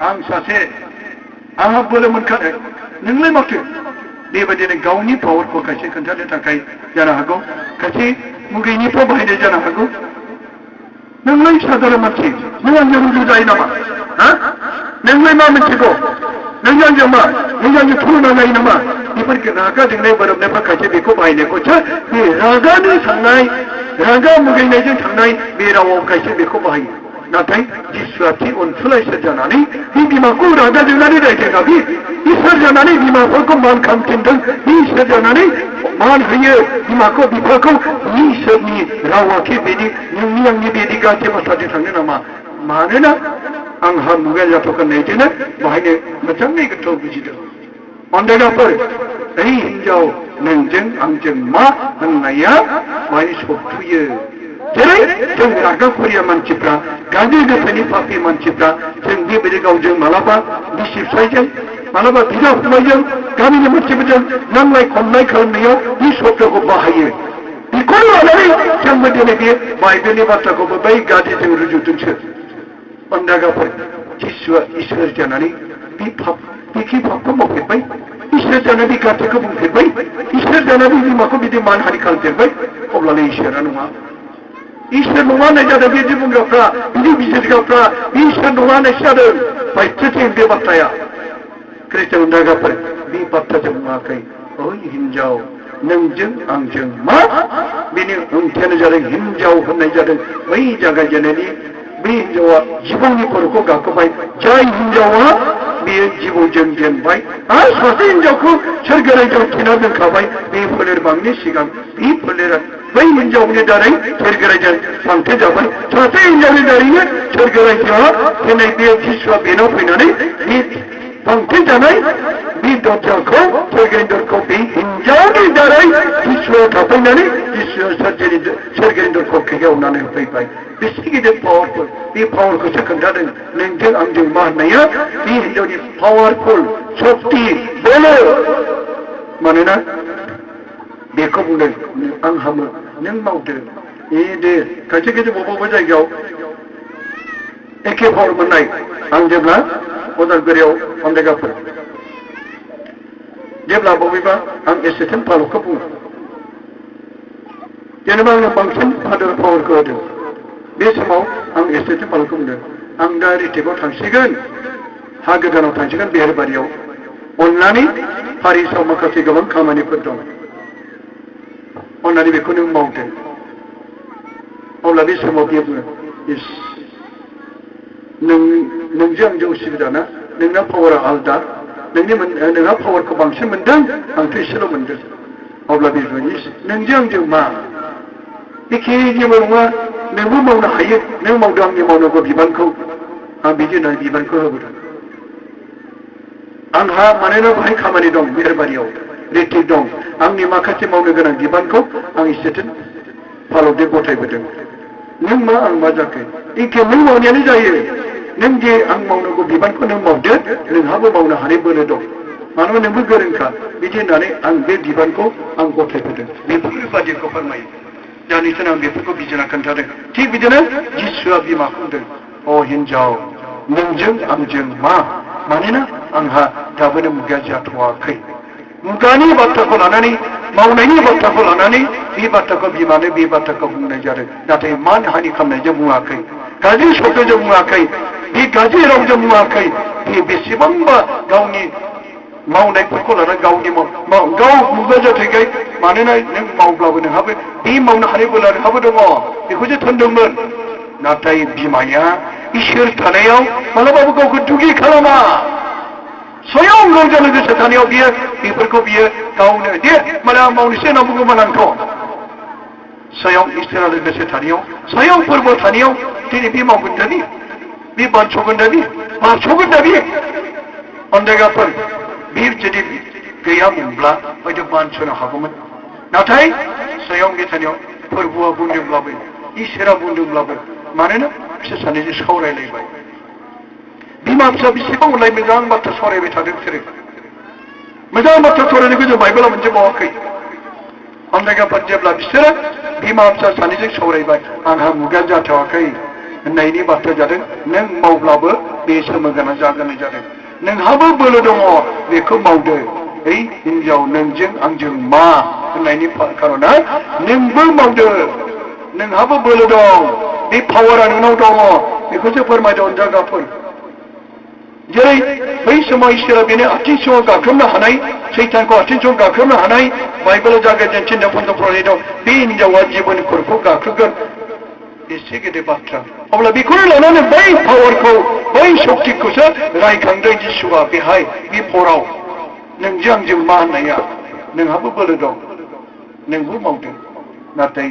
आं सासे आंहा बोलो मोनखादों नोंलाय माथो बेबायदिनो गावनि पावारखौ खायसे खोन्थानो थाखाय जानो हागौ खायसे मुगैनिफ्राय बाहायनाय जानो हागौ नोंलाय साधारन मानसि नों आंजों रुजु जायो नामा नोंलाय मा मिथिगौ नों आंजों मा नों आंजों थुलुना जायो नामा बेफोर रागा जोंनाय बोरोबनायफ्रा खायसे बेखौ बाहायनायखौसो बे रागानि थांनाय रागा मुगैनायजों थांनाय बे रावाव खायसे बेखौ बाहायो नाथाय जिसुआ थि अनसुलायसोर जानानै बे बिमाखौ रागा जोंनानै रायज्लायनाबि इसोर जानानै बिमाफोरखौ मान खालामफिनदों बे इसोर जानानै मान होयो बिमाखौ बिफाखौ इसोरनि रावाखि बेनि नोंनि आंनि बेनि गाज्रि बाथ्राजों थांनो नामा मानोना आंहा मुगाया जाथ'खनायजोंनो बाहायनो मोजाङै गोथौ बुजिदों अनदायनाफोर ओइ हिनजाव नोंजों आंजों मा होननाया बाहाय सौथुयो जेरै जों रागा खुरिया मानसिफ्रा गाज्रि गोसोनि पापि मानसिफ्रा जों बेबायदि गावजों मालाबा बिसि फिसायजों मालाबा बिदा फंबायजों गामिनि मानसिफोरजों नांलाय खमलाय खालामनायाव बे शब्दखौ बाहायो बेखौ लानानै जोंबो दिनै बे बाइबेलनि बाथ्राखौबो बै गाज्रिजों रुजुदोंसो अनदागाफोर जिसुआ इसोर जानानै बिखि पापखौ मावफेरबाय इसोर जानानै गाज्रिखौ बुंफेरबाय इसोर जानानै बिमाखौ बिदि मानहानि खालामफेरबाय अब्लालाय इसोरा नङा इसोर नङा होननाय जादों बिदि बुंग्राफ्रा बिदि बिजिरग्राफ्रा इसोर नङा होननाय जादों बायथोथिं बे बाथ्राया ख्रिस्टियान अनदागाफोर बे बाथ्राजों बुङाखै ओइ हिनजाव नोंजों आंजों मा बेनि ओंथियानो जादों हिनजाव होननाय जादों बै जागायजेननायनि बे हिनजावा जिबौनि खर'खौ गाखोबाय जाय हिनजावा बेयो जिबौजों जेनबाय आरो सासे हिनजावखौ सोरगो रायजोआव थेना दोनखाबाय बे फोलेर बांनि सिगां बे फोलेरा बै हिनजावनि दारै सोरगो रायजोआव फांथे जाबाय सासे हिनजावनि दारैनो सोरगो रायजोआ दिनै बे जिसुआ बेनाव फैनानै बे फांथे जानाय बे दरजाखौ सोरगोनि दरखौ बे हिनजावनि दारै जिसुआ थाफैनानै जिसुआ सोरगोनि दरखौ खेवनानै होफैबाय बेसे गिदिर पावारफुल बे पावारखौसो खोन्थादों नोंजों आंजों मा होननाया बे हिनजावनि पावारफुल शक्ति बोलो मानोना बेखौ बुंदों आं हामो नों मावदो दे खायसे खायसे बबेबा जायगायाव एखे पावार मोननाय आं जेब्ला उदालगुरियाव अनदागाफोर जेब्ला बबेबा आं एसिस्टेन्ट पालकखौ बुङो जेनेबा आंनो बांसिन फादार पावारखौ होदों बे समाव आं एसिस्टेन्ट पालकखौ बुंदों आं दा रिटेकआव थांसिगोन हा गोदानाव थांसिगोन बेहेरबारियाव अननानै पारिसाव माखासे गोबां खामानिफोर दं अननानै बेखौ नों मावदो अब्ला बे समाव बियो बुङो इस नोंजों आंजों उसुबिदा ना नोंना पावारा आलदा नोंहा पावारखौ बांसिन मोनदों आंथ' एसेल' मोनदों अब्ला बे बुङो नोंजों आंजों मा एखे जेबो नङा नोंबो मावनो हायो नों मावदों आंनि मावनांगौ बिबानखौ आं बिदि होननानै बिबानखौ होबोदों आंहा मानोना बाहाय खामानि दं बेहेरबारियाव रिटेक दं आंनि माखासे मावनो गोनां बिबानखौ आं एसिस्टेन्ट पालकजों गथायबोदों नों मा आं मा जाखो एखे नों मावनायानो जायो नों जे आं मावनांगौ बिबानखौ नों मावदो नोंहाबो मावनो हानाय बोलो दं मानोना नोंबो गोरोंखा बिदि होननानै आं बे बिबानखौ आं गथायबोदों बेफोरबादिखौ फोरमायो दानिसो आं बेफोरखौ बिजिरना खोन्थादों थिग बिदिनो जिसुआ बिमाखौ बुंदों अ हिनजाव नोंजों आंजों मा मानोना आंहा दाबोनो मुगाया जाथ'वाखै मुगानि बाथ्राखौ लानानै मावनायनि बाथ्राखौ लानानै बे बाथ्राखौ बिमानो बे बाथ्राखौ बुंनाय जादों नाथाय मान हानि खालामनायजों बुङाखै गाज्रि शब्दजों बुङाखै बे गाज्रि रावजों बुङाखै बे बेसेबांबा गावनि मावनायफोरखौ लानानै गावनि गाव मुगा जाथायखाय मानोना नों मावब्लाबो नोंहाबो बे मावनो हानाय बोला नोंहाबो दङ बेखौसो थोनदोंमोन नाथाय बिमाया इसोर थानायाव मालाबाबो गावखौ दुगि खालामा स्वयं गावजों लोगोसे थानायाव बियो बेफोरखौ बियो गावनो दे माला मावनोसै होनना बुङोमोन आंथ' स्वयं इसोरा लोगोसे थानायाव स्वयं फोरबो थानायाव दिनै बे मावगोन दा बे बानस'गोन दा बारस'गोन दा बे अनदागाफोर बे जुदि गैयामोनब्ला हयथ' बानस'नो हागौमोन नाथाय स्वयं बे थानायाव फोरबोआ बुंदोंब्लाबो इसोरा बुंदोंब्लाबो मानोना बिसोर सानैजों सावरायलायबाय बिमा फिसा बेसेबां उनाय मोजां बाथ्रा सावरायबाय थादों बिसोरो मोजां बाथ्रा सावरायनायखौ जों बाइबेलाव मोनजोबावाखै अनदागाफोर जेब्ला बिसोरो बिमा फिसा सानैजों सावरायबाय आंहा मुगा जाथ'वाखै होननायनि बाथ्रा जादों नों मावब्लाबो बे सोमोगोनां जागोन जादों नोंहाबो बोलो दङ बेखौ मावदो ओइ हिनजाव नोंजों आंजों मा होननायनि खार'ना नोंबो मावदो नोंहाबो बोलो दं बे पावारा नोंनाव दङ बेखौसो फोरमायदों अनजागाफोर जेरै बै समाव इसोरा बेनो आथिं सिङाव गाख्रोबनो हानाय सैतानखौ आथिं सिङाव गाख्रोबनो हानाय बाइबेलाव जागायजेन चिन्ता फन्द फरायनाय दं बे हिनजावा जिबननि खर'खौ गाख्रोबगोन एसे गेदेर बाथ्रा अब्ला बेखौनो लानानै बै पावारखौ बै शक्तिखौसो रायखांदों जिसुआ बेहाय बे पराव नोंजों आंजों मा होननाया नोंहाबो बोलो दं नोंबो मावदों नाथाय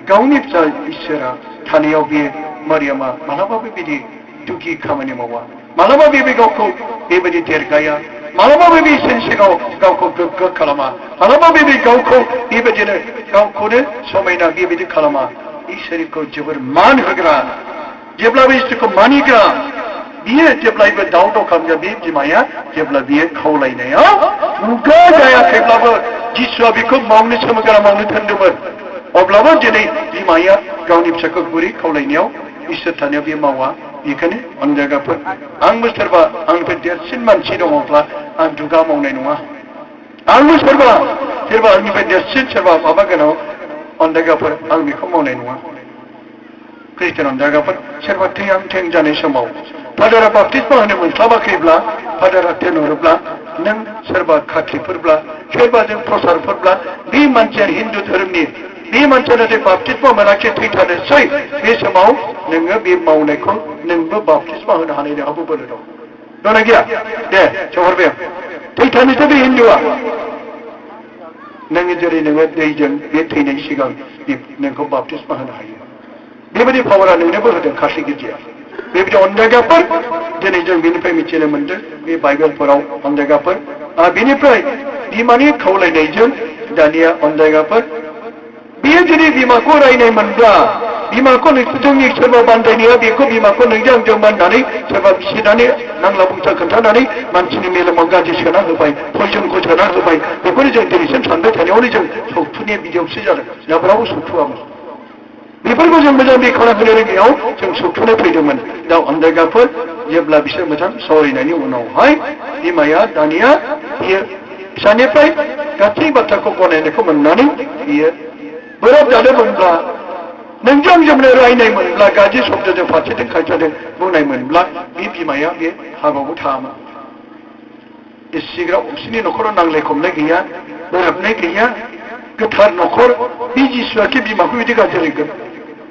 गावनि फिसा इसोरा थानायाव बे मारियामा मालाबाबो बिदि दुखि खामानि मावा मालाबाबो बे गावखौ बेबायदि देरगाया मालाबाबो बे इसोरनि सिगाङाव गावखौ गोग्गो खालामा मालाबाबो बे गावखौ बेबायदिनो गावखौनो समायना बेबायदि खालामा इसोरखौ जोबोर मान होग्रा जेब्लाबो इसोरखौ मानिग्रा बियो जेब्लायबो दाव दाव खालामग्रा बे बिमाया जेब्ला बियो खावलायनायाव मुगा जायाखैब्लाबो जिसुआ बेखौ मावनो सोमोगोरा मावनो थिनदोंमोन अब्लाबो दिनै बिमाया गावनि फिसाखौ गुरै खावलायनायाव इसोर थानायाव बे मावा बेखायनो अनजागाफोर आंबो सोरबा आंनिफ्राय देरसिन मानसि दङब्ला आं दुगा मावनाय नङा आंबो सोरबा आंनिफ्राय देरसिन सोरबा माबा गोनां अनजागाफोर आं बेखौ मावनाय नङा ख्रिस्टियान अनजागाफोर सोरबा थैहां थैं जानाय समाव फादारा बाप्तिस्मा होनो मोनस्लाबाखैब्ला फादारा थिनहरोब्ला नों सोरबा खाथिफोरब्ला सोरबा जों प्रसारफोरब्ला बे मानसिया हिन्दु धोरोमनि बे मानसिया जुदि बाप्तिस्मा मोनाखै थैथारनोसै बे समाव नोङो बे मावनायखौ नोंबो बाप्तिस्मा होनो हानाय नोंहाबो बोलो दं दंना गैया दे सोहरबाय थैथारनोसै बे हिन्दुआ नोङो जेरै नोङो दैजों बे थैनाय सिगां नोंखौ बाप्तिस्मा होनो हायो बेबायदि पावारा नोंनोबो होदों खासि गिर्जाया बेबायदि अनजागाफोर दिनै जों बेनिफ्राय मिथिनो मोनदों बे बाइबेलफोराव अनजागाफोर बेनिफ्राय बिमानि खावलायनायजों दानिया अनजागाफोर बियो जुदि बिमाखौ रायनाय मोनब्ला बिमाखौ जोंनि सोरबा बान्दायनाया बेखौ बिमाखौ नोंजों आंजों बान्नानै सोरबा बिसिनानै नांला बुंसा खोन्थानानै मानसिनि मेलेमाव गाज्रि सोना होबाय पयजनखौ सोना होबाय बेखौनो जों दिनैसिम सानबाय थानायावनो जों सौथुनि बिदियावसो जादों न'खरावबो सौथुआमोन बेफोरखौ जों मोजां बेखेवना होनो रोङैयाव जों सौथुनो फैदोंमोन दा अनजागाफोर जेब्ला बिसोर मोजां सावरायनायनि उनावहाय बिमाया दानिया बियो फिसानिफ्राय गासै बाथ्राखौ गनायनायखौ मोननानै बियो बोराब जादोंमोनब्ला नोंजों आंजोंनो रायनाय मोनब्ला गाज्रि शब्दजों फारसेथिं खायसाजों बुंनाय मोनब्ला बे बिमाया बे हाबायावबो थाङामोन इसिग्राव बिसोरनि न'खराव नांलाय खमलाय गैया बोराबनाय गैया गोथार न'खर बे जिसुआखि बिमाखौ बिदि गाज्रि रायगोन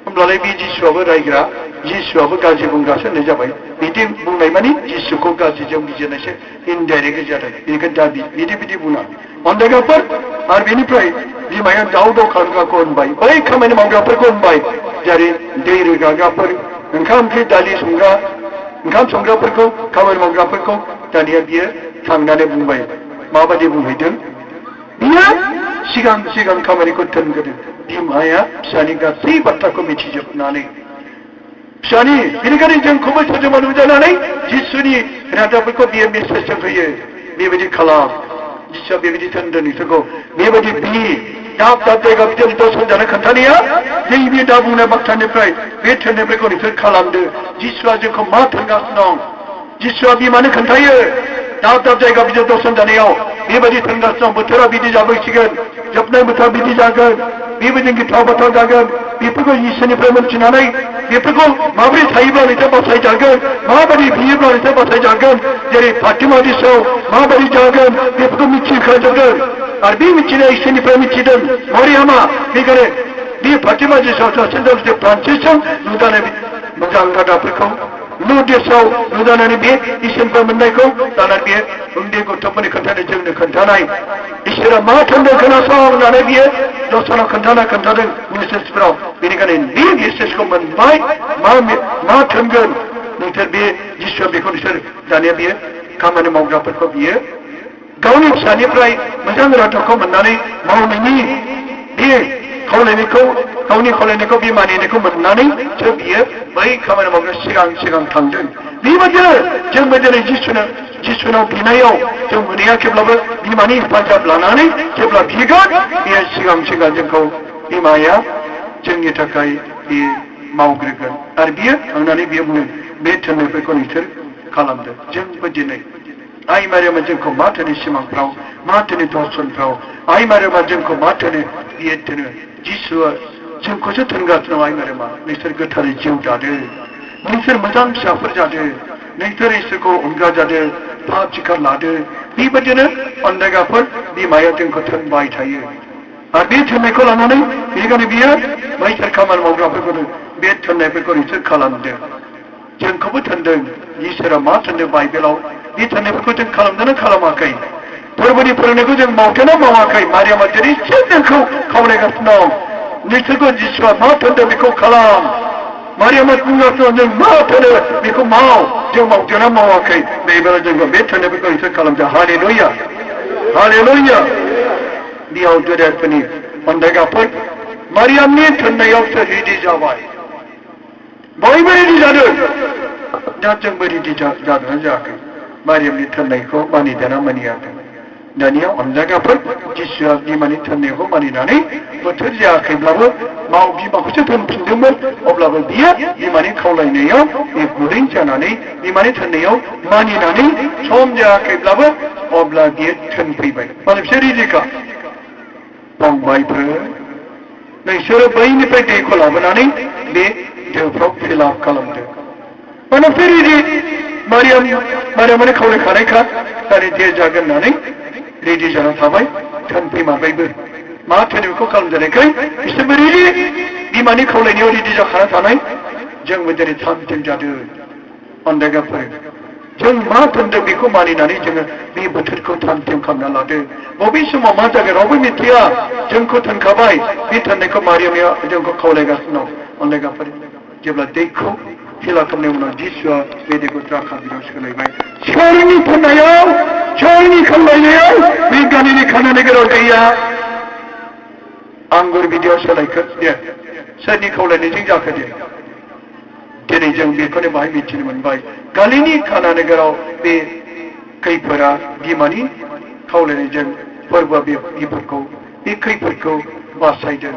होमब्लालाय बे जिसुआबो रायग्रा जिसुआबो गाज्रि बुंग्रासो होननाय जाबाय बिदि बुंनाय माने जिसुखौ गाज्रिजों बिजिरनायसो इनडाइरेक्टलि जादों बेखौ दाबि बिदि बुङा अनजागाफोर आरो बेनिफ्राय बिमाया दाव दाव खालामग्राखौ होनबाय बै खामानि मावग्राफोरखौ होनबाय जेरै दै रोगाग्राफोर ओंखाम ओंख्रि दालि संग्रा ओंखाम संग्राफोरखौ खामानि मावग्राफोरखौ दानिया बियो थांनानै बुंबाय माबायदि बुंहैदों बियो सिगां खामानिखौ दोनग्रोदों बिमाया फिसानि गासै बाथ्राखौ मिथिजोबनानै फिसानि बेनिखायनो जोंखौबो सोरजोंबा नुजानानै जिसुनि रादाबफोरखौ बियो मेसेजजों होयो बेबायदि खालाम जिसुआ बेबायदि थोनदों नोंसोरखौ बेबायदि बि दाब दाब जायगा बिदिनो दर्शन जानो खोन्थानाया जोंनि दा बुंनाय बाथ्रानिफ्राय बे थोननायफोरखौ नोंसोर खालामदो जिसुआ जोंखौ मा थोनगासिनो दं जिसुआ बिमानो खोन्थायो दाब दाब जायगा बिदिनो दर्शन जानायाव बेबायदि थोनगासिनो दं बोथोरा बिदि जाबोसिगोन जोबनाय बोथोरा बिदि जागोन बेबायदि गिथाव बाथाव जागोन बेफोरखौ इसोरनिफ्राय मोनथिनानै बेफोरखौ माबोरै थायोब्ला नोंसोर बासायजागोन माबायदि बियोब्ला नोंसोर बासायजागोन जेरै फातिमा दिसाव माबायदि जागोन बेफोरखौ मिथिखाजोबदों आरो बे मिथिनाया इसोरनिफ्राय मिथिदों मरियामा बेखायनो बे फातिमा दिसाव सासे फ्रान्सिसजों नुजानाय मोजां रादाबफोरखौ लुदेसाव नुजानानै बे इसोरनिफ्राय मोननायखौ दाना बे उन्दै गथ'फोरनि खोन्थानाय जोंनो खोन्थानाय इसोरा मा थोनदों खोनासं होननानै बियो दस्रानाव खोन्थादों मेसेजफोराव बेनिखायनो बे मेसेजखौ मोनबाय मा थोनगोन नोंसोर बे जिसुआ बेखौ नोंसोर दानिया बियो खामानि मावग्राफोरखौ बियो गावनि फिसानिफ्राय मोजां रादाबखौ मोननानै मावनायनि बे गावनि खावलायनायखौ बे मानिनायखौ मोननानैसो बियो बै खामानि मावग्रा सिगां थांदों बेबायदिनो जोंबो दिनै जिसुनाव बिनायाव जों मोनहैयाखैब्लाबो बिमानि हेफाजाब लानानै जेब्ला बिगोन बेयो सिगां जोंखौ बिमाया जोंनि थाखाय बे मावग्रोगोन आरो बियो थांनानै बियो बुङो बे थोननायफोरखौ नोंसोर खालामदो जोंबो दिनै आइ मारियामा जोंखौ मा थोनो सिमांफ्राव मा थोनो दर्शनफ्राव आइ मारियामा जोंखौ मा थोनो बियो थोनो जिसुआ जोंखौसो थोनगासिनो दं आइ मारियामा नोंसोर गोथारै जिउ दादो नोंसोर मोजां फिसाफोर जादो नोंसोर इसोरखौ अनगा जादो पाप सिखार लादो बेबायदिनो अनदायगाफोर बिमाया जोंखौ थोनबाय थायो आरो बे थोननायखौ लानानै बेनिखायनो बियो बैसोर खामानि मावग्राफोरखौनो बे थोननायफोरखौ नोंसोर खालामदो जोंखौबो थोनदों इसोरा मा थोनदों बाइबेलाव बे थोननायफोरखौ जों खालामदोंना खालामाखै फोरबोनि फोरोंनायखौ जों मावदोंना मावाखै मारियामा दिनैसिम जोंखौ खावलायगासिनो दं नोंसोरखौ जिसुआ मा थोनदों बेखौ खालाम मारियामा बुंगासिनो जों मा थोनो बेखौ माव जों मावदोंना मावाखै बेबायदिनो जोंखौ बे थोननायफोरखौ नोंसोर खालामदो हालेलुया हालेलुया बेयाव गेदेरफोरनि अनदायगाफोर मारियामनि थोननायावसो रेडि जाबाय बयबो रेडि जादों दा जोंबो रेडि जादोंना जायाखै मारियामनि थोननायखौ मानिदोंना मानियाखै दानिया अनजागाफोर जिसुआ बिमानि थोननायखौ मानिनानै बोथोर जायाखैब्लाबो बिमाखौसो थोनफिनदोंमोन अब्लाबो बियो बिमानि खावलायनायाव बे गुरै जानानै बिमानि थोननायाव मानिनानै सम जायाखैब्लाबो अब्ला बियो थोनफैबाय माने बिसोर रेडिखा फंबायफोर नोंसोरो बैनिफ्राय दैखौ लाबोनानै बे दोफ्राव फिलाप खालामदो माने बिसोर रेडि मारियामानो खावलायखानायखा दानि दे जागोन होननानै रेडि जाना थाबाय थोनफैमारबायबो मा थोनो बेखौ खालामजानायखाय बिसोरबो रेडि बिमानि खावलायनायाव रेडि जाखाना थानाय जोंबो दिनै थाम-थिम जादों अनदायगाफोर जों मा थोनदों बेखौ मानिनानै जोङो बे बोथोरखौ थाम-थिम खालामना लादो बबे समाव मा जागोन रावबो मिथिया जोंखौ थोनखाबाय बे थोननायखौ मारियामाया जोंखौ खावलायगासिनो दं अनदायगाफोर जेब्ला दैखौ फिला खालामनायनि उनाव जिसुआ बे दैखौ द्राखा बिनाव सोलायबाय सोरनि थोननायाव सोरनि खावलायनायाव बे गालिनि खाना नोगोराव दैया आंगुर बिदैयाव सोलायखो दे सोरनि खावलायनायजों जाखो दे दिनै जों बेखौनो बाहाय मिथिनो मोनबाय गालिनि खाना नोगोराव बे खैफोरा बिमानि खावलायनायजों फोरबोआ बेफोरखौ बे खैफोरखौ बासायदों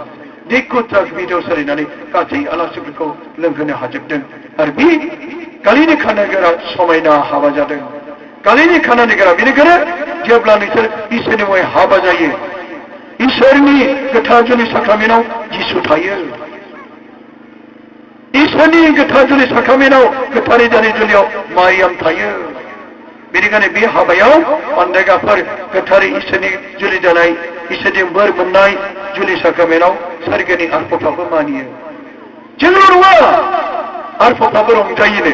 दैखौ द्राख बिदैयाव सोलायनानै गासै आलासिफोरखौ लोंहोनो हाजोबदों आरो बे गालिनि खाना नोगोरा समायना हाबा जादों गालिनि खाना नोगोरा बेनिखायनो जेब्ला नोंसोर इसोरनि मुङै हाबा जायो इसोरनि गोथार जुलि साक्रामेन्टआव जिसु थायो इसोरनि गोथार जुलि साक्रामेन्टआव गोथारै जानाय जुलियाव मारियाम थायो बेनिखायनो बे हाबायाव अनदायगाफोर गोथारै इसोरनि जुलि जानाय इसोरजों बोर मोननाय जुलि साक्रामेन्टआव सोरगोनि आरफफ्राबो मानियो जोंल' नङा आरफफ्राबो रंजायोनो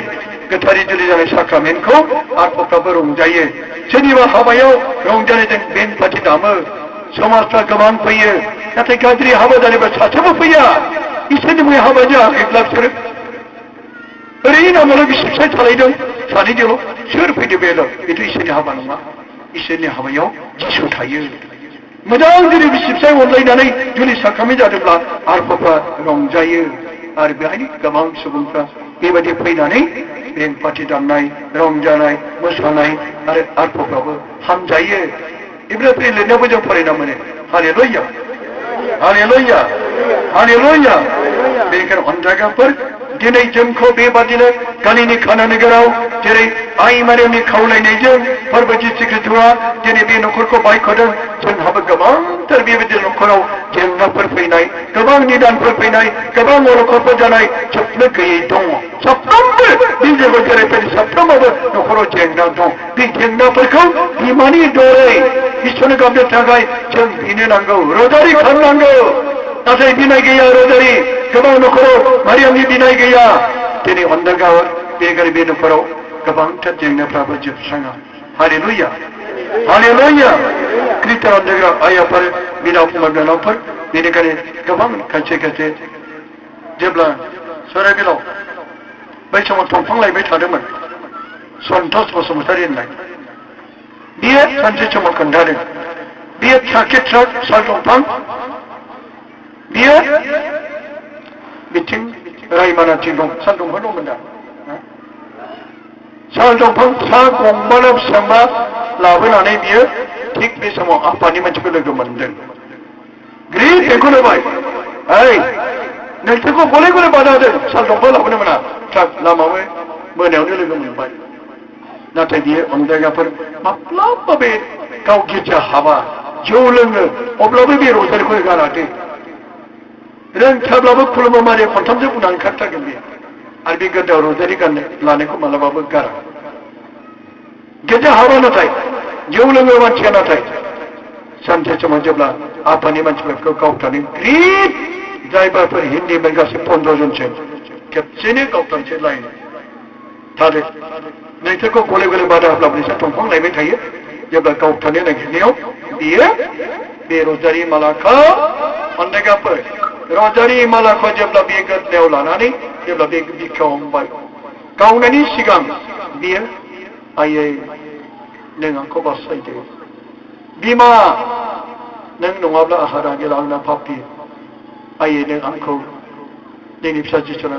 गोथारै जुलि जानाय साक्रामेन्टखौ आरफफ्राबो रंजायो सोरनिबा हाबायाव रंजानायजों बेन पार्टि दामो समाजफ्रा गोबां फैयो नाथाय गाज्रि हाबा जानायबा सासेबो फैया इसोरनि मुङै हाबा जायाखैब्ला बिसोरो ओरैनो नामाल' बिसि फिसाय थालायदों सानैजोंल' सोर फैदो बेल' बेथ' इसोरनि हाबा नङा इसोरनि हाबायाव जिसु थायो मोजां जुदि बिसि फिसाय अनलायनानै जुलि साक्रामेन्ट जादोंब्ला आरफफ्रा रंजायो आरो बेहायनो गोबां सुबुंफ्रा बेबायदि फैनानै बेन पार्टि दामनाय रंजानाय मोसानाय आरो आरफफ्राबो हामजायो बेनिफ्राय लिरनायावबो जों फरायना मोनो हालेलुया हालेलुया हालेलुया बेनिखायनो अनजायगाफोर दिनै जोंखौ बेबादिनो गालिनि खाना नोगोराव जेरै आइ मारियामनि खावलायनायजों फोरबो जिसु ख्रीष्टआ दिनै बे न'खरखौ बायख'दों जोंहाबो गोबांथार बेबायदि न'खराव जेंनाफोर फैनाय गोबां निदानफोर फैनाय गोबां अलखदफोर जानाय जोबनो गैयै दङ साफ्रोमबो बे जायगायाव जेरैबायदि साफ्रोमाबो न'खराव जेंना दं बे जेंनाफोरखौ बिमानि दरै इसोरनो गाबनो थाखाय जों बिनो नांगौ रजारि खालामनांगौ नाथाय बिनाय गैया रजारि गोबां न'खराव मारियामनि बिनाय गैया दिनै अनदायगाव बे न'खराव गोबांथार जेंनाफ्राबो जोबस्राङा हालेलुया हालेलुया ख्रीष्ट अनदायग्रा आइ आफा बिदा फंबाय बिनानावफोर बेनिखायनो गोबां खायसे जेब्ला सराइबिलाव बै समाव दंफां लायबाय थादोंमोन सन्तोष बसुमतारी होननाय बियो सानसे समाव खोन्थादों बियो ट्राक साल दंफां बियो बिथिं रायमानाथिं दं साल दंफां दंमोन दा साल दंफां सा गंबाना बेसेबांबा लाबोनानै बियो थिग बे समाव आफादनि मानसिखौ लोगो मोनदों ग्रिद बेखौ होबाय ओइ नोंसोरखौ गले गले बादा होदों साल दंफां लाबोनो मोना ट्राक लामायाव मोनायावनो लोगो मोनबाय नाथाय बियो अनजायगाफोर माब्लाबा बे गाव गिर्जा हाबा जौ लोङो अब्लाबो बे रंजानायखौ गाराखै रोंथाब्लाबो खुलुमो मारिया खनथामजों उनाव ओंखारथारगोन बे आरो बे गोदाव रंजानाय गाननो लानायखौ मालाबाबो गारा गिर्जा हाबा नाथाय जौ लोङो मानसिया नाथाय सानसे समाव जेब्ला आफानि मानसिफोरखौ गावथारनो ग्रिद जायबाफोर हिन्दीमोन गासै 15 जनसो खेबसेनो गावथारनोसै लाइन थारो नोंसोरखौ गले गले बादा होब्लाबो नोंसोर दंफां लायबाय थायो जेब्ला गावथारनो नागिरनायाव बियो बे रजारि मालाखौ अनदेगाफोर रजारि मालाखौ जेब्ला बे गोदनायाव लानानै जेब्ला बे बिखायाव हमबाय गावनायनि सिगां बियो आयै नों आंखौ बासायदो बिमा नों नङाब्ला आहा रागेल आंना पापि आयै नों आंखौ नोंनि फिसा जिसुना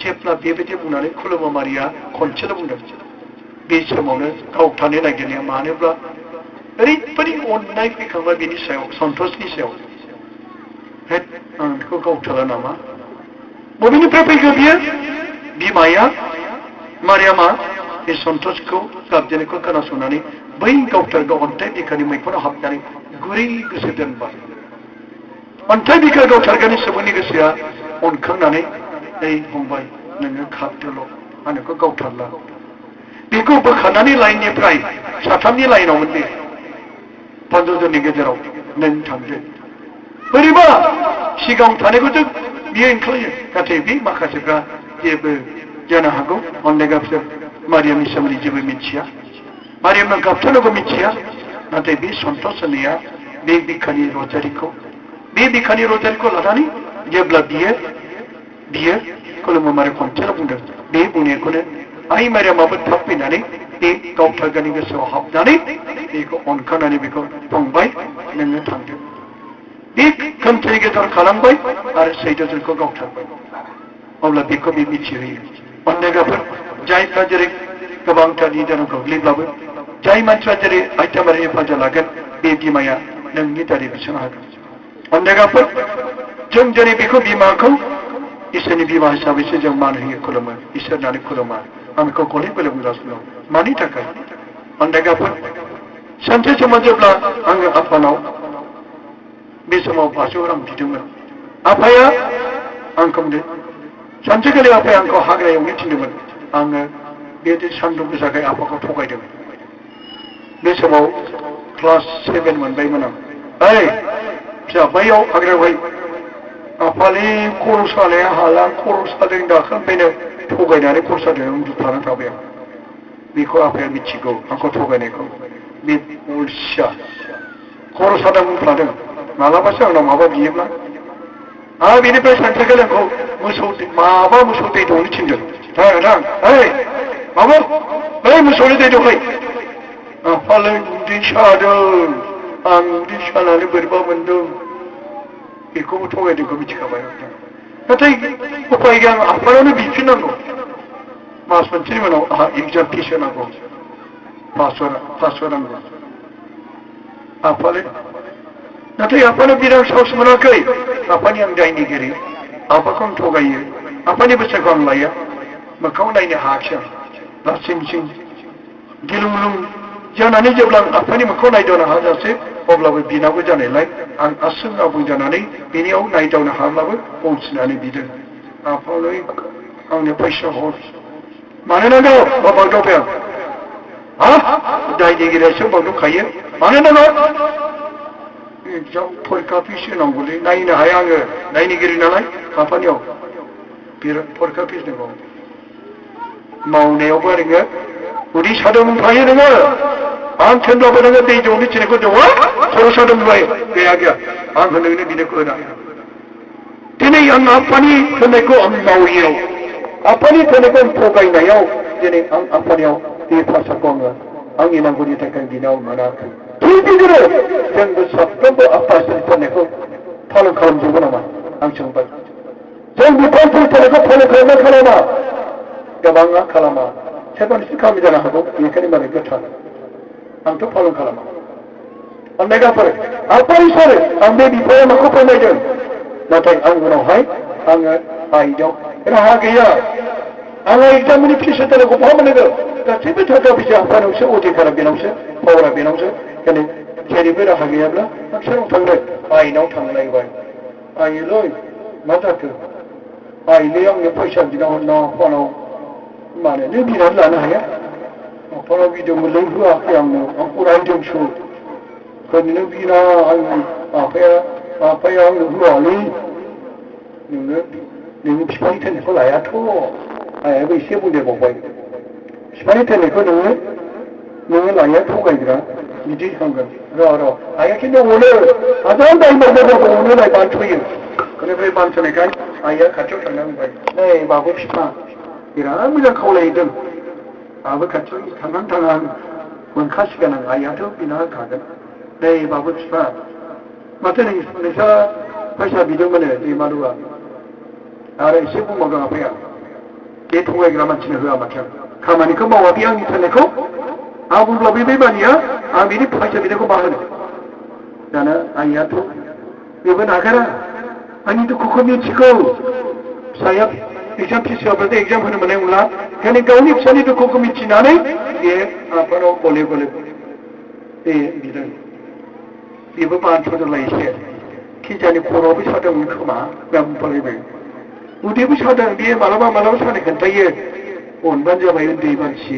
जेब्ला बेबायदि बुंनानै खुलुमो मारिया खनसेल' बुंदों बे समावनो गावथानो नागिरनाया मानोब्ला ओरैबायदि अननाय फैखांबाय बेनि सायाव सन्तोषनि सायाव हेद आं बेखौ गावथारा नामा बबेनिफ्राय फैखो बियो बिमाया मारियामा बे सन्तोषखौ गाबजेननायखौ खोनासंनानै बै गावथारगौ अन्थाइ बिखानि मैखुनाव हाबनानै गुरै गोसो दोनबाय अन्थाइ बिखा गावथारगानि सुबुंनि गोसोआ अनखांनानै ओइ फंबाय नोङो खाबदोल' आं नोंखौ गावथारला बेखौ बोखारनानै लाइननिफ्राय साथामनि लाइनावमोन बे 15 जननि गेजेराव नों थांदो बोरैबा सिगाङाव थानायखौथ' बियो ओंखारलायो नाथाय बे माखासेफ्रा जेबो जानो हागौ अनलेगाफोर मारियामनि सोमोन्दै जेबो मिथिया मारियामनाव गाबथारनांगौ मिथिया नाथाय बे सन्तोष होननाया बे बिखानि रजारिखौ लानानै जेब्ला बियो खुलुमो मारि खनसेल' बुंदों बे बुंनायखौनो आइ मारियामाबो थाब फैनानै बे गावथारगानि गोसोआव हाबनानै बेखौ अनखानानै बेखौ फंबाय नोङो थांदो बे खोमसिनि गेजेराव खालामबाय आरो सैदोजोंखौ गावथारबाय अब्ला बेखौ बे मिथिहोयो अनलेगाफोर जायफ्रा जेरै गोबांथार निदानाव गोग्लैब्लाबो जाय मानसिया जेरै आइथामारि हेफाजाब लागोन बे बिमाया नोंनि दारै बिसोनो हागोन अनलेगाफोर जों जेरै बेखौ बिमाखौ इसोरनि बिमा हिसाबैसो जों मान होयो खुलुमो इसोर होननानै खुलुमा आं बेखौ गले गले बुंगासिनो दं मानि थाखाय अनलेगाफोर सानसे समाव जेब्ला आङो आफानाव बे समाव 500 रां बिदोंमोन आफाया आंखौ बुंदों सानसेखालि आफाया आंखौ हाग्रा एवनो थिनदोंमोन आङो बे सान्दुं गोसाखाय आफाखौ थगायदों बे समाव क्लास 7 मोनबायमोन आं ओइ फिसा बैयाव हाग्रायावहाय आफानि खर' सानाया हाला खर' सादों दाखालिनो थगायनानै खर' सादों उन्दुथानानै थाबाय आं बेखौ आफाया मिथिगौ आंखौ थगायनायखौ बे अलसिया खर' सादों उन्दुथादों मालाबासो आंनाव माबा बियोब्ला आरो बेनिफ्राय सानसेखालि आंखौ मोसौ दै दौनो थिनदों थां ओइ माबा ओइ मोसौनि दै दौनाय आफालाय उदै सादों आं उदै सानानै बोरैबा मोनदों बेखौबो थगायदोंखौ मिथिखाबाय नाथाय उपाय गैया आं आफानावनो बिफिननांगौ मास मोनसेनि उनाव आंहा एगजाम फिस होनांगौ 500 नांगौ आफालाय नाथाय आफानो बिराद साहस मोनाखै आफानि आं दायनिगिरि आफाखौ आं थगायो आफानि बोसोरखौ आं लाया मोखाङाव नायनो हायाखिसै आं लासिंसिं गिलुंलुं जानानै जेब्ला आं आफानि मोखाङाव नायदावनो हाजासे अब्लाबो बिनांगौ जानायलाय आं आसुं आबुं जानानै बेनियाव नायदावनो हाब्लाबो गंसिनानै बिदों आफालाय आंनो फैसा हर मानो नांगौ बावदावबाय आं दायनिगिरियासो बावदोंखायो मानो नांगौ एगजाम फरिखा फिस होनांगौलै नायनो हाया आङो नायनिगिरि नालाय आफानियाव बिराद फरिखा फिस नांगौ मावनायावबो नोङो उदै सादों बुंफायो नोङो आं थोनब्लाबो नोङो दै दौनो थिनायखौ दौआ खर' सादों बुंबाय गैया आं नोंनो बिनिखौ होना दिनै आं आफानि थोननायखौ आं मावियाव आफानि थोननायखौ आं थगायनायाव दिनै आं आफानियाव बे भाषाखौ आङो आंनि नांगौनि थाखाय बिनाव मोनाखै थिग बिदिनो जोंबो साफ्रोमबो आफानि थोननायखौ फालन खालामजोबो नामा आं सोंबाय जों बिफांफोरनि थोननायखौ फालन खालामा गोबाङा खालामा सोरबा नोंसोर खालामि जानो हागौ बेनिखायनो माने गोथार आंथ' फालन खालामा अनलेगाफोर आफा इसोर आं बे बिफाया माखौ फोरमायदों नाथाय आं उनावहाय आङो बायदों राहा गैया आङो एग्जामनि फिस होथारनांगौ बहा मोननांगौ गासैबो थाखा फैसा आफानावसो अधिकारा बेनावसो पावारा बेनावसो खालि जेरैबो राहा गैयाब्ला सोराव थांनो आइनाव थांलायबाय आइलै मा जाखो आइलै आंनो फैसा बिना हरना आफानाव मानो नों बिनानै लानो हाया आफानाव बिदोंमोनलै होआखै आंनो आंखौ रायदोंसो ओरैनो बिना आंनि आफाया आंनो होआलै नोङो बिफानि थैनायखौ लायाथ' आइयाबो एसे बुंदेरबावबाय बिफानि थैनायखौ नोङो लाया थगायग्रा बिदि थांगोन र' आइया खिन्थु अनो हाजार दायमावबाबो अनोलाय बानस'यो बेनिफ्राय बानस'नायखाय आइया खाथियाव थांना बुंबाय नै बाबु बिफा बिराद मोजां खावलायदों आंबो खाथियाव थांनानै मोनखासिगोन आं आइयाथ' बिना होखागोन नै बाबु बिफा माथो नोंस्रा फैसा बिदोंमोन दैमालुआ आरो एसे बुंबावदों आफाया बे थगायग्रा मानसिनो होआ माथो खामानिखौ मावा बे आंनि थैनायखौ आं बुंब्ला बे मानिया आं बिनि फैसा बिनायखौ मा होनो दाना आइयाथ' बेबो नागारा आंनि दुखुखौ मिथिगौ फिसाया एग्जाम फिस होआब्लाथाय एग्जाम होनो मोननाय नंला ओंखायनो गावनि फिसानि दुखुखौ मिथिनानै बे आफानाव गले गले बे बिदों बेबो बानस'दोंलाय एसे खिजानि खर'आवबो सादोंमोन खोमा आं बुंफालायबाय उदैबो सादों बेयो मालाबा सानाय खोन्थायो अनबानो जाबाय उन्दै मानसि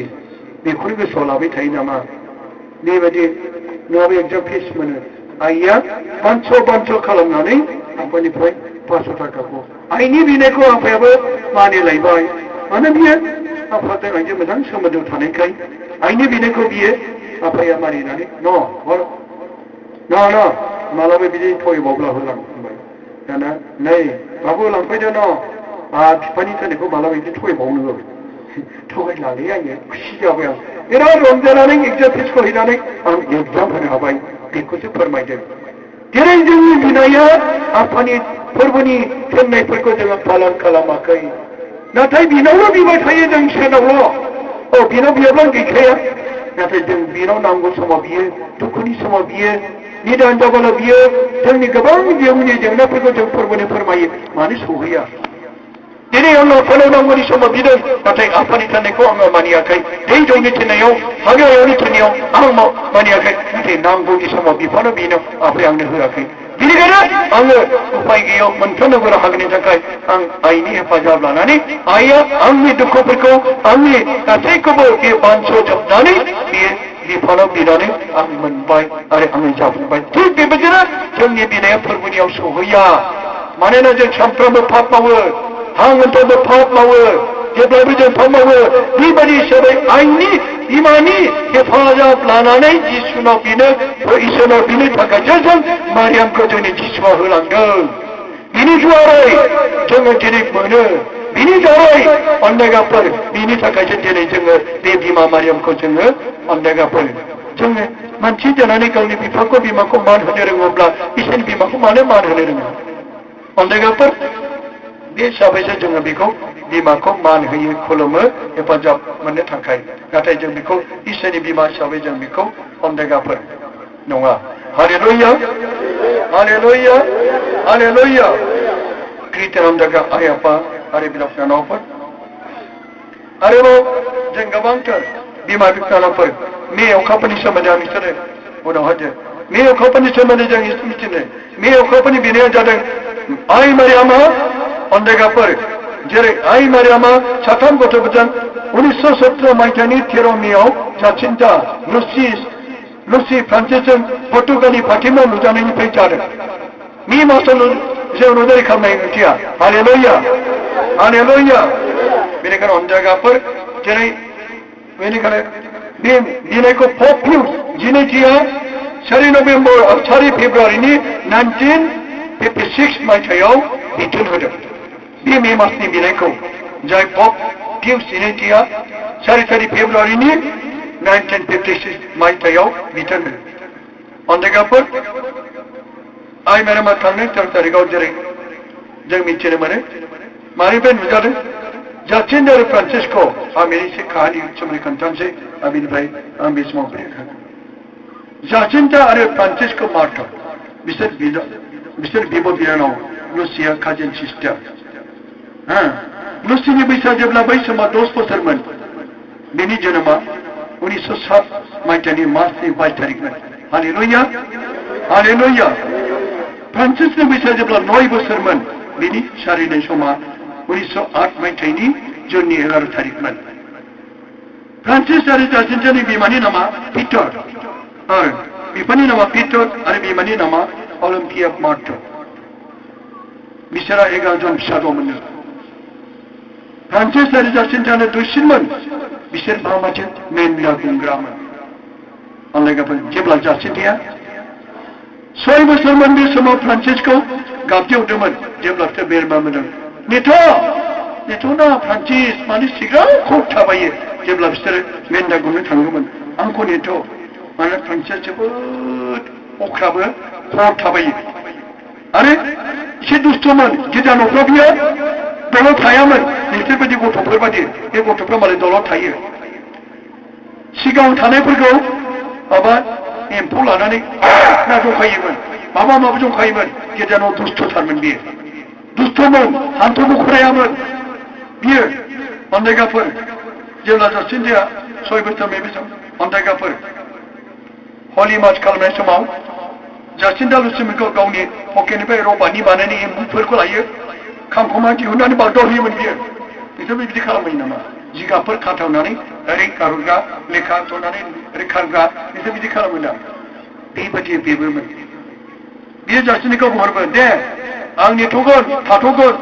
बेखौनो गोसोआव लाबाय थायो नामा बेबायदि नङाबा एग्जाम फिस मोनो आइया बानस' खालामनानै आफानिफ्राय 500 थाखाखौ आइनि बिनायखौ आफायाबो मानिलायबाय मानो बियो आफाजों आइजों मोजां सोमोन्दो थानायखाय आइनि बिनायखौ बियो आफाया मानिनानै न' मालाबा बिदि थगायबावब्ला होलांबाय दाना नै बाबु लांफैदो न' बिफानि थैनायखौ मालाबा बिदि थगायबावनो थगायनानै आङो खुसि जाबाय आं बिराद रंजानानै एग्जाम फिसखौ हैनानै आं एग्जाम होनो हाबाय बेखौसो फोरमायदों जेरै जोंनि बिनाया आफानि फोरबोनि थिननायफोरखौ जोङो पालन खालामाखै नाथाय बिनावल' बिबाय थायो जों इसोरनावल' बिनाव बियाब्ला गैखाया नाथाय जों बिनाव नांगौ समाव बियो दुखुनि समाव बियो निदान जाब्ला बियो जोंनि गोबां जिउनि जेंनाफोरखौ जों फोरबोनो फोरमायो मानो सहैया दिनै आंनाव आफानाव नांगौनि समाव बिदों नाथाय आफानि थिननायखौ आङो मानियाखै दै जौनि थिननायाव हाग्रायावनि थिननायाव आं मानियाखै नाथाय नांगौनि समाव बिफानो बेनो आफाया आंनो होआखै बेनिखायनो आङो उपाय गैयाव मोनथारनांगौ राहानि थाखाय आं आइनि हेफाजाब लानानै आइया आंनि दुखुफोरखौ आंनि गासैखौबो बे बानस'जोबनानै बेयो बिफानाव बिनानै आं मोनबाय आरो आङो जाफुंबाय थिग बेबायदिनो जोंनि बिनाया फोरबोनियाव सहैया मानोना जों सानफ्रोमबो पाप मावो हांगोनफ्रोमबो पाप मावो जेब्लायबो जों पाप मावो बेबायदि हिसाबै आइनि बिमानि हेफाजाब लानानै जिसुनाव बिनो इसोरनाव बिनो थाखायसो जों मारियामखौ जोंनि जिसुआ होलांदों बिनि जुआरै जोङो दिनै मोनो बिनि दारै अन्नायगाफोर बिनि थाखायसो दिनै जोङो बे बिमा मारियामखौ जोङो अन्नायगाफोर जोङो मानसि जानानै गावनि बिफाखौ बिमाखौ मान होनो रोङोब्ला इसोरनि बिमाखौ मानो मान होनो रोङा अन्नायगाफोर बे हिसाबैसो जोङो बेखौ बिमाखौ मान होयो खुलुमो हेफाजाब मोननो थाखाय नाथाय जों बेखौ इसोरनि बिमा हिसाबै जों बेखौ अन्नायगाफोर नङा हालेलुया हालेलुया हालेलुया ख्रिस्टियान अन्नायगा आइ आफा आरो बिदा फंबायफोर आरोबाव जों गोबांथार बिमा बिफाफोर मे अखाफोरनि सोमोन्दै आं बिसोरो उनावहाय जों मे अखाफोरनि सोमोन्दै जों मिथिनो मे अखाफोरनि बिनाया जादों आइ मारियामा अन्नायगाफोर जेरै आइ मारियामा साथाम गथ'फोरजों 1917 मायथाइनि 13 मेआव जाचिन्ता लुसि फ्रान्सिसजों पर्तुगालि फाथिमायाव नुजानायनिफ्राय जादों मे मासाव जों नुजानाय खालामनाय ओंथिया हालेलुया हालेलुया बेनिखायनो अन्नायगाफोर जेरै बेनिखायनो बे बिनायखौ पप पिउस 4 नभेम्बर 4 फेब्रुवारिनि 1956 मायथाइयाव बिथोन होदों बे मे मासनि बिनायखौ जाय पप पिउस 4 फेब्रुवारिनि 1956 मायथाइयाव बिथोन होदों अन्नायगाफोर आइ मारियामा थांनाय 13 तारिखआव जेरै जों मिथिनो मोनो मानिफ्राय नुजादों जाचिन्ता आरो फ्रान्सिस्क' आं बेनि एसे काहानि सोमोन्दै खोन्थानोसै आं बेनिफ्राय आं बे समाव जाचिन्ता आरो फ्रान्सिस्क' मार्था बिसोर बिब' बिनानाव लुसिया काजिन सिस्टार हाँ लुसिनि बैसा जेब्ला बै समाव 10 बोसोरमोन बिनि जोनोमा 1907 मायथाइनि मार्चनि 22 तारिखमोन हालेलुया हालेलुया फ्रान्सिसनि बैसा जेब्ला 9 बोसोरमोन बिनि सारिनाय समा 1908 मायथाइनि जुननि 11 तारिखमोन फ्रान्सिस आरो जासिन्टानि बिमानि नामा पिटार आरो बिफानि नामा पिटार आरो बिमानि नामा अलिम्पिया मार्ट बिसोरा 11 जन फिसा दंमोन फ्रान्सिस आरो जासिन्टानो दुइसिनमोन बिसोर भामाजों मेन्दा गुंग्रामोन अनलायगाफोर जेब्ला जासिन्टाया 6 बोसोरमोन बे समाव फ्रान्सिसखौ गाबज्रिहरदोंमोन जेब्ला बिसोर बेरबा मोनदों नेथ'ना फ्रान्सिस मानो सिगाङाव थाबायो जेब्ला बिसोरो मेन्दा गुंनो थाङोमोन आंखौ नेथ' मानो फ्रान्सिस जोबोद अख्राबो खर थाबायो आरो एसे दुस्थ'मोन गिदा न'फ्राव बियो दलद थायामोन नोंसोरबायदि गथ'फोर बायदि बे गथ'फ्रा मालाय दलद थायो सिगाङाव थानायफोरखौ माबा एम्फौ लानानै ना जंखायोमोन माबा जंखायोमोन गिदा न' दुस्थ'थारमोन बियो दुस्थ'मोन हान्थुबो खरायामोन बियो अनदायगाफोर जेब्ला जासिन्टाया 6 बोसोर बे अनदायगाफोर हलि मार्च खालामनाय समाव जासिन्टा लुसिमिखौ गावनि पकेटनिफ्राय रबारनि बानायनाय एम्बुफोरखौ लायो खांखमा दिहुननानै बारदावहोयोमोन बियो बिसोर बिदि खालामोमोन नामा जिगाबफोर खाथावनानै ओरै गारग्रा लेखा जनानै ओरै खारग्रा बिसोर बिदि खालामो ना बेबायदि बेबोमोन बियो जासिन्टाखौ बुंहरबाय दे आं नेथ'गोन थाथ'गोन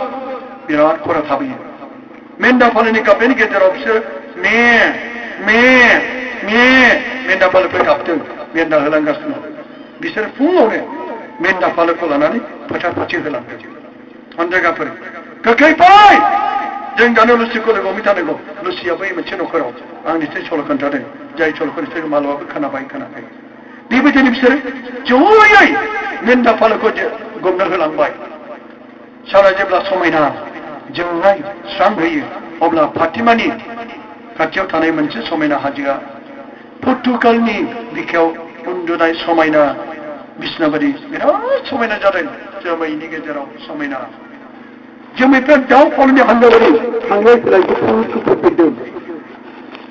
बिराद खरा थाबोयो मेन्दा फालोनि गाबनायनि गेजेराव बिसोर मेन्दा फालोफोर गाबदों मेन्दा होलांगासिनो बिसोर फुङावनो मेन्दा फालोखौ लानानै फोथार फारसे होलांदों अनजायगाफोर गोख्रै फै जों दानो लुसिखौ लोगो हमहैथारनांगौ लुसिया बै मोनसे न'खराव आं निसय सल' खोन्थादों जाय सल'खौ निसय मालाबाबो खोनाबाय बेबायदिनो बिसोर जयै मेन्दा फालोखौ गमनो होलांबाय सारा जेब्ला समायना जोंनाय स्रां होयो अब्ला फातिमानि खाथियाव थानाय मोनसे समायना हाजोआ पर्तुगालनि बिखायाव उन्दुनाय समायना बिसनाबादि बिराद समायना जादों जोमैनि गेजेराव समायना जोमैफ्रा दाउ खौनि हान्जाबादि थांलाय फैलाय गुफुर फैदों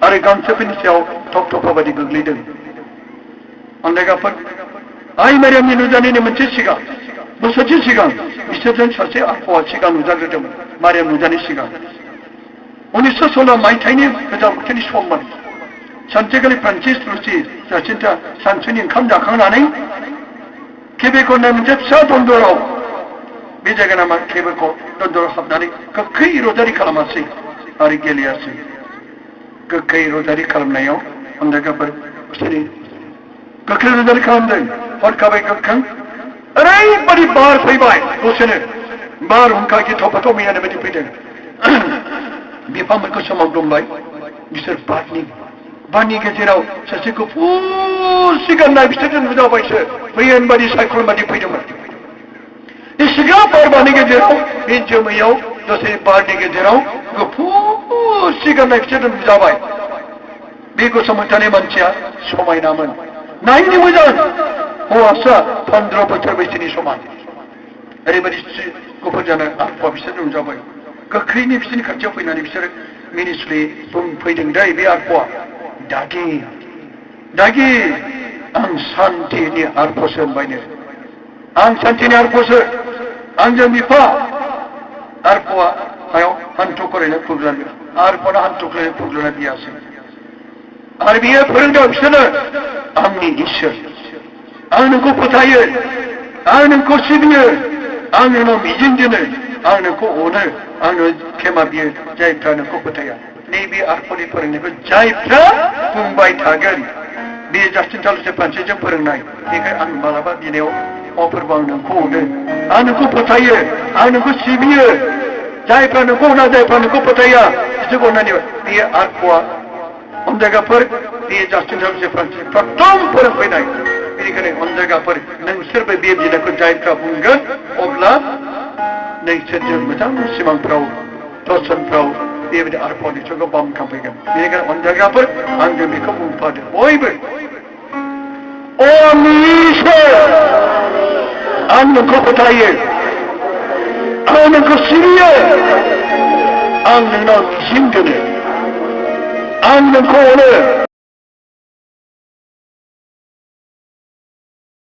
आरो गांसोफोरनि सायाव थपथपा बादि गोग्लैदों अनदायगाफोर आइ मारियामनि नुजानायनि मोनसे सिगां बोसोरसे सिगां बिसोरजों सासे आबहावा सिगां नुजाग्रोदोंमोन मारियाम नुजानाय सिगां 1916 मायथाइनि गोजां बोथोरनि सममोन सानसेखालि फ्रान्सिस लुसि जासिन्टा सानसुनि ओंखाम जाखांनानै केबेक'नि मोनसे फिसा दन्दराव बे जायगा नामा केबेक' दन्दराव हाबनानै गोख्रै रजारि खालामासै आरो गेलेयासै गोख्रै रजारि खालामनायाव अनदायगाफोर बिसोरनि गोख्रै रजारि खालामदों हरखाबै गोख्रों ओरैबादि बार फैबाय दसेनो बारहुंखा गिथाव बाथाव मैयानो बायदि फैदों बिफांफोरखौ सोमावदोंबाय बिसोर बारनि गेजेराव सासे गुफुर सिगांनाय बिसोरजों नुजाबायसो मैयान बादि सायख्लं बादि फैदोंमोन इसिग्रा बारनि गेजेराव बे जोमैयाव दसे बारनि गेजेराव गुफुर सिगांनाय बिसोरजों नुजाबाय बे गसंनानै थानाय मानसिया समायनामोन नायनो मोजां हौवासा 15 बोसोर बैसोनि समान ओरैबायदि गुफुर जानाय आबहावा बिसोरजों नुजाबाय गोख्रैनो बिसोरनि खाथियाव फैनानै बिसोर मिनिस्लि बुंफैदों दै बे आबहावा दागि आं सान्थिनि आरफसो होनबायनो आं सान्थिनि आरफसो आंजों बिफा आरफआ हायाव हान्थु खरायना खुग्लानो आरफना हान्थु खरायना खुग्लाना बियासै आरो बियो फोरोंदों बिसोरनो आंनि इसोर आं नोंखौ फोथायो आं नोंखौ सिबियो आं नोंनाव मिजिं दोनो आं नोंखौ अनो आंनो खेमा बियो जायफ्रा नोंखौ फोथाया नैबे आरफनि फोरोंनायखौ जायफ्रा बुंबाय थागोन बे जासिन्टा लुसि फ्रान्सिसजों फोरोंनाय बेखाय आं मालाबा बिनायाव अफोरबो आं नोंखौ अनो आं नोंखौ फोथायो आं नोंखौ सिबियो जायफ्रा नोंखौ अना जायफ्रा नोंखौ फोथाया बिसोरखौ अननानै बे आरफआ अनजायगाफोर बे जासिन्टा लुसि फ्रान्सिस प्रथम फोरोंफैनाय बेनिखायनो अनजायगाफोर नोंसोरबो बे बिनायखौ जायफ्रा बुंगोन अब्ला नोंसोरजों मोजां सिमांफ्राव दर्शनफ्राव बेबायदि आरफनि निसयखौ बामखांफैगोन बेनिखायनो अनजायगाफोर आंजों बेखौ बुंफादो बयबो अ आंनि इसोर आं नोंखौ फोथायो आं नोंखौ सिबियो आं नोंनाव मिजिं दोनो आं नोंखौ अनो